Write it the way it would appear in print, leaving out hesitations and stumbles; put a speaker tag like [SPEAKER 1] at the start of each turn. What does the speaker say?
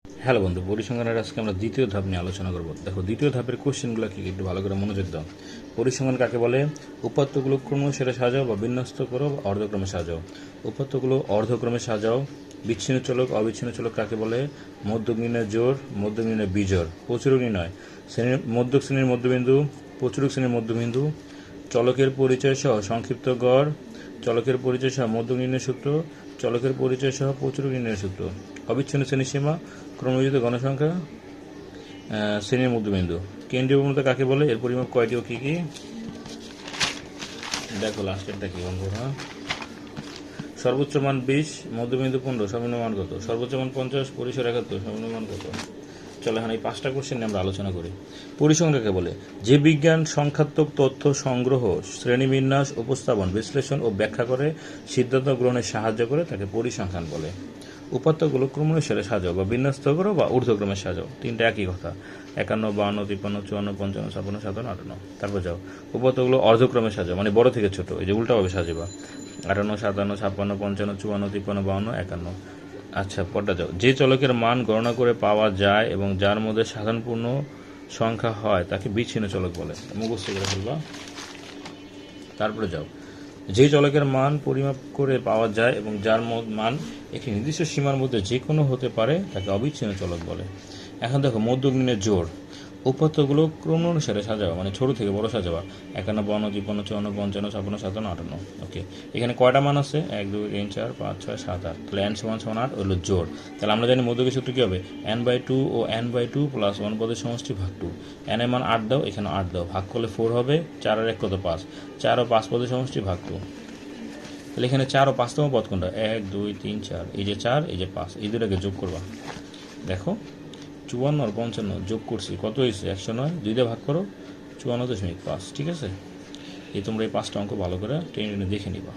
[SPEAKER 1] Hello বন্ধু, পরিসংখ্যানের আজকে আমরা দ্বিতীয় ধাপ নিয়ে আলোচনা করব। দেখো, দ্বিতীয় ধাপের কোশ্চেনগুলো কি একটু ভালো করে মনোযোগ দাও। পরিসংখ্যান কাকে বলে? উপাত্তগুলো ক্রমে সেটা সাজাও বা বিন্যস্ত করো বা অর্ধক্রমে সাজাও। উপাত্তগুলো অর্ধক্রমে সাজাও। বিচ্ছিন্ন চলক অবিচ্ছিন্ন চলক কাকে বলে? মধ্যক নির্ণয় জোড়, মধ্যক নির্ণয় বিজোড়। প্রচুরক নির্ণয় মধ্যক শ্রেণীর মধ্যবিন্দু, প্রচুরক শ্রেণীর মধ্যবিন্দু। চলকের পরিচয় সহ সংক্ষিপ্ত গড়, চলকের পরিচয় সহ মধ্যক নির্ণয় সূত্র, চলকের পরিচয় সহ প্রচুরক নির্ণয় সূত্র। অবিচ্ছিন্ন শ্রেণীসীমা, ক্রমবিজিত গণসংখ্যা, শ্রেণীর মধ্যবিন্দু। কেন্দ্রীয় প্রবণতা কাকে বলে? এর পরিমাপ কয়টি ও কী কী? দেখো লাস্টেরটা কি বন্ধুরা। সর্বোচ্চ মান 20, মধ্যবিন্দু 15, সর্বনিম্ন মান কত? সর্বোচ্চ মান 50, পরিসর 71, সর্বনিম্ন মান কত? চলো এখন এই 5টা কোশ্চেন নিয়ে আমরা আলোচনা করি। পরিসংখ্যা কাকে বলে? যে বিজ্ঞান সংখ্যাত্মক তথ্য সংগ্রহ, শ্রেণীবিন্যাস, উপস্থাপন, বিশ্লেষণ ও ব্যাখ্যা করে সিদ্ধান্ত গ্রহণে সাহায্য করে তাকে পরিসংখ্যান বলে। উপাত্তগুলো ক্রমানুসারে সাজাও বা বিন্যস্ত করো বা ঊর্ধ্বক্রমে সাজাও। তিনটা একই কথা। 51, 52, 53, 54, 55, 56, 57, 58। তারপর যাও উপাত্তগুলো অর্ধক্রমে সাজাও, মানে বড় থেকে ছোট, এই যে উল্টাভাবে সাজাবা। 58, 57, 56, 55, 54, 53, 52, 51। আচ্ছা, পরটা যাও। যে চলকের মান গণনা করে পাওয়া যায় এবং যার মধ্যে সাধারণ পূর্ণ সংখ্যা হয় তাকে বিচ্ছিন্ন চলক বলে। মুখস্থ করে ফেলবা। তারপরে যাও, যে চলকের মান পরিমাপ করে পাওয়া যায় এবং যার মান একটি নির্দিষ্ট সীমার মধ্যে যে কোনো হতে পারে তাকে অবিচ্ছিন্ন চলক বলে। এখন দেখো, মধ্যক নির্ণয় জোড়। উপাত্তগুলো ক্রম অনুসারে সাজাবা, মানে ছোট থেকে বড় সাজাবা। 51, 52, 53, 54, 55, 56, 57, 58। ওকে, এখানে কয়টা মান আছে? 1, 2, 3, 4, 5, 6, 7, 8। তাহলে n সমান 8 হলো জোড়। তাহলে আমরা জানি মধ্যকের সূত্র কী হবে? n/2 ও n/2 প্লাস 1 পদের সমষ্টি ভাগ 2। n এর মান 8 দাও, এখানে 8 দাও, ভাগ করলে 4 হবে। 4 আর 1 কত? 5। 4 ও 5 পদের সমষ্টি ভাগ 2। তাহলে এখানে 4 ও 5তম পদ কোনটা? 1, 2, 3, 4। এই যে 4, এই যে 5, এই দুটাকে যোগ করবা। দেখো, 54 আর 55 যোগ করছি, কত হয়েছে? 109। 2 দিয়ে ভাগ করো, 54.5। ঠিক আছে, এই তোমরা এই 5টা অঙ্ক ভালো করে টেনে টেনে দেখে নিবা।